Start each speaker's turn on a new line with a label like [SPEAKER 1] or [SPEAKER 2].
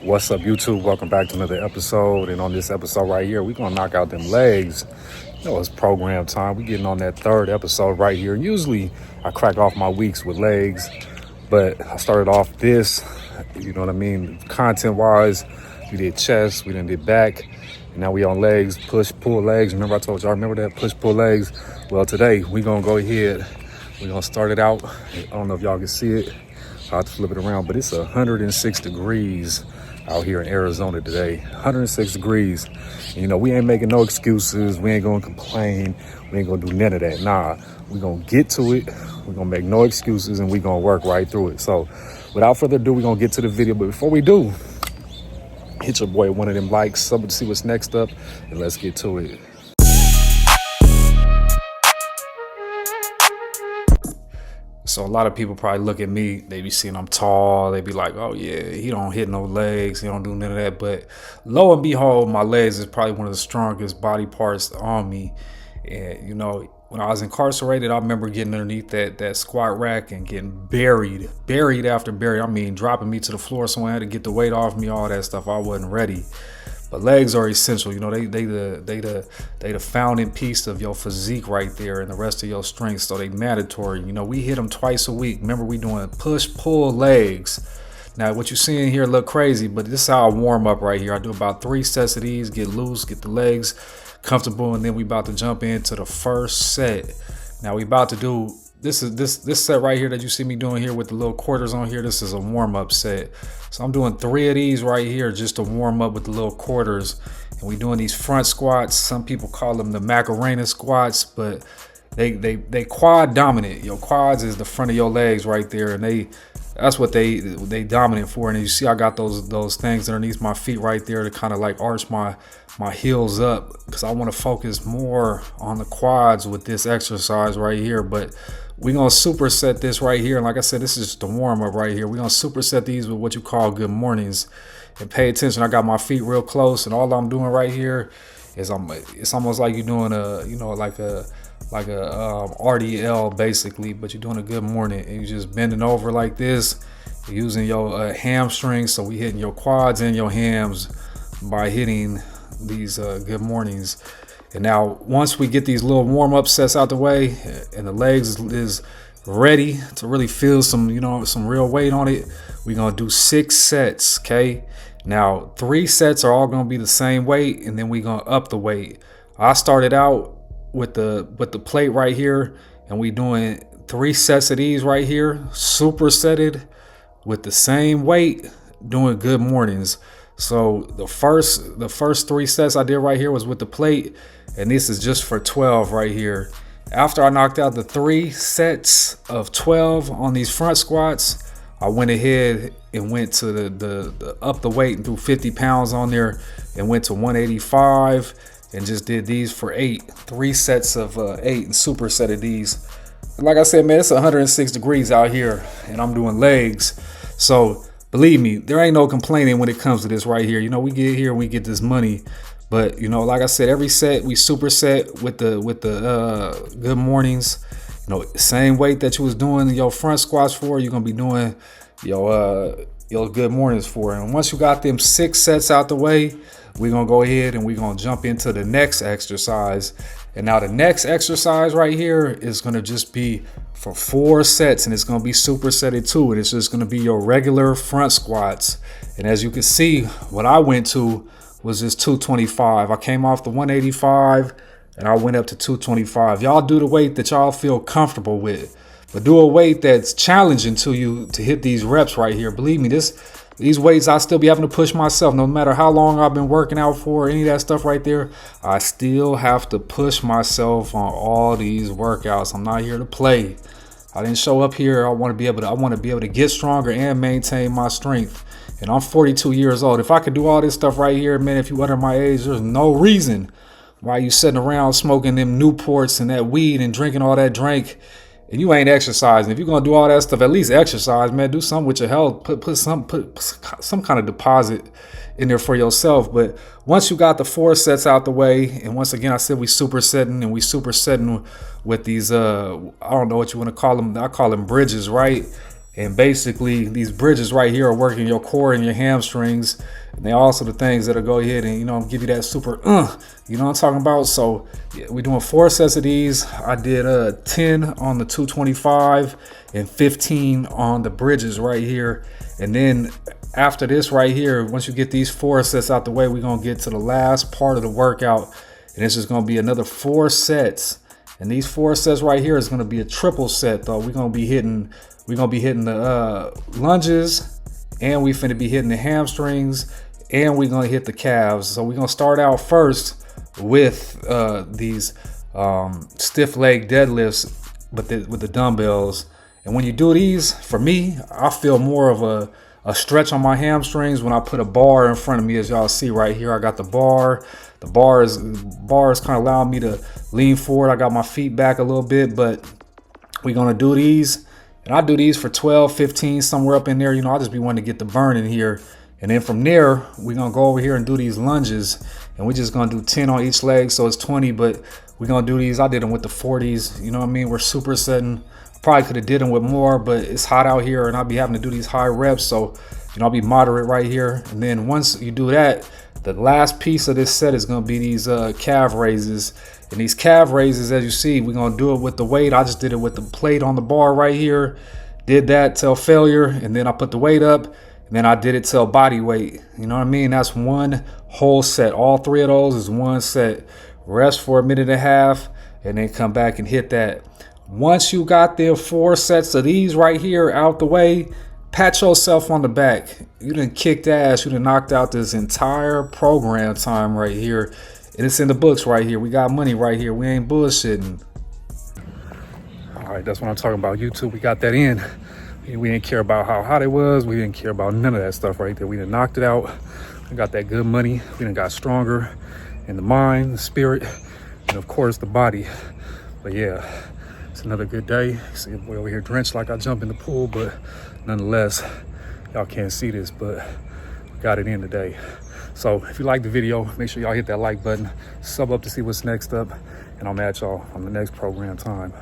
[SPEAKER 1] What's up, YouTube? Welcome back to another episode. And on this episode right here, we're gonna knock out them legs. You know, it's program time. We getting on that third episode right here. Usually I crack off my weeks with legs, but I started off this, you know what I mean, content wise. We did chest, we then did back, and now we on legs, push, pull legs. Remember I told y'all, remember that push, pull legs? Well, today we gonna go ahead, we're gonna start it out. I don't know if y'all can see it. I'll have to flip it around, but it's 106 degrees out here in Arizona today. 106 degrees. And, you know, we ain't making no excuses. We ain't gonna complain. We ain't gonna do none of that. Nah, we gonna get to it. We're gonna make no excuses and we gonna work right through it. So without further ado, we're gonna get to the video. But before we do, hit your boy one of them likes, something to see what's next up, and let's get to it. So a lot of people probably look at me, they be seeing I'm tall, they be like, oh yeah, he don't hit no legs, he don't do none of that. But lo and behold, my legs is probably one of the strongest body parts on me. And you know, when I was incarcerated, I remember getting underneath that squat rack and getting buried after buried. I mean, dropping me to the floor, someone had to get the weight off me, all that stuff. I wasn't ready. But legs are essential, you know. They the founding piece of your physique right there, and the rest of your strength. So they mandatory. You know, we hit them twice a week. Remember, we doing push pull legs. Now, what you're seeing here look crazy, but this is how I warm up right here. I do about 3 sets of these, get loose, get the legs comfortable, and then we about to jump into the first set. Now we about to do this set right here that you see me doing here with the little quarters on here. This is a warm-up set. So I'm doing 3 of these right here just to warm up with the little quarters. And we doing these front squats. Some people call them the Macarena squats, but they quad dominant. Your quads is the front of your legs right there, and that's what they dominant for. And you see I got those things underneath my feet right there to kind of like arch my heels up, because I want to focus more on the quads with this exercise right here. But we're gonna superset this right here, and like I said, this is just a warm-up right here. We're gonna superset these with what you call good mornings. And pay attention, I got my feet real close, and all I'm doing right here is it's almost like you're doing a, you know, like a RDL basically, but you're doing a good morning, and you're just bending over like this, using your hamstrings. So we hitting your quads and your hams by hitting these good mornings. And now once we get these little warm-up sets out the way and the legs is ready to really feel some, you know, some real weight on it, we're gonna do 6 sets. Okay, now 3 sets are all gonna be the same weight, and then we're gonna up the weight. I started out with the plate right here, and we doing 3 sets of these right here, supersetted with the same weight, doing good mornings. So the first 3 sets I did right here was with the plate, and this is just for 12 right here. After I knocked out the 3 sets of 12 on these front squats, I went ahead and went to the up the weight and threw 50 pounds on there and went to 185 and just did these for 3 sets of 8 and supersetted these. And like I said, man, it's 106 degrees out here and I'm doing legs. So believe me, there ain't no complaining when it comes to this right here. You know, we get here and we get this money. But, you know, like I said, every set we superset with the good mornings. You know, same weight that you was doing your front squats for, you're going to be doing your good mornings for. And once you got them 6 sets out the way, we're going to go ahead and we're going to jump into the next exercise. And now the next exercise right here is going to just be for 4 sets, and it's going to be supersetted too. And it's just going to be your regular front squats. And as you can see, what I went to was just 225. I came off the 185 and I went up to 225. Y'all do the weight that y'all feel comfortable with, but do a weight that's challenging to you to hit these reps right here. Believe me, these weights I still be having to push myself. No matter how long I've been working out for, any of that stuff right there, I still have to push myself on all these workouts. I'm not here to play. I didn't show up here. I want to be able to get stronger and maintain my strength. And I'm 42 years old. If I could do all this stuff right here, man, if you under my age, there's no reason why you sitting around smoking them Newports and that weed and drinking all that drink and you ain't exercising. If you're gonna do all that stuff, at least exercise, man. Do something with your health. Put some kind of deposit in there for yourself. But once you got the 4 sets out the way, and once again I said we supersetting with these I don't know what you want to call them. I call them bridges, right? And basically, these bridges right here are working your core and your hamstrings. And they also the things that'll go ahead and, give you that super, you know what I'm talking about? So yeah, we're doing 4 sets of these. I did 10 on the 225 and 15 on the bridges right here. And then after this right here, once you get these 4 sets out the way, we're going to get to the last part of the workout. And it's just going to be another 4 sets. And these 4 sets right here is going to be a triple set though. We're going to be hitting the lunges, and we finna be hitting the hamstrings, and we're gonna hit the calves. So we're gonna start out first with these stiff leg deadlifts, but with the dumbbells. And when you do these, for me, I feel more of a stretch on my hamstrings when I put a bar in front of me. As y'all see right here, I got the bar. The bar is kind of allowing me to lean forward. I got my feet back a little bit, but we're gonna do these. And I do these for 12, 15, somewhere up in there. I'll just be wanting to get the burn in here. And then from there, we're going to go over here and do these lunges. And we're just going to do 10 on each leg. So it's 20, but we're going to do these. I did them with the 40s. You know what I mean? We're supersetting. Probably could have did them with more, but it's hot out here and I'll be having to do these high reps. So, I'll be moderate right here. And then once you do that, the last piece of this set is going to be these calf raises. And these calf raises, as you see, we're going to do it with the weight. I just did it with the plate on the bar right here. Did that till failure. And then I put the weight up. And then I did it till body weight. You know what I mean? That's one whole set. All 3 of those is one set. Rest for a minute and a half. And then come back and hit that. Once you got them 4 sets of these right here out the way, pat yourself on the back. You done kicked ass. You done knocked out this entire program time right here. And it's in the books right here. We got money right here. We ain't bullshitting. All right, that's what I'm talking about. YouTube, we got that in. We didn't care about how hot it was. We didn't care about none of that stuff right there. We done knocked it out. We got that good money. We done got stronger in the mind, the spirit, and of course the body. But yeah, it's another good day. See, boy over here drenched like I jumped in the pool, but nonetheless, y'all can't see this, but we got it in today. So if you like the video, make sure y'all hit that like button, sub up to see what's next up, and I'll match y'all on the next program time.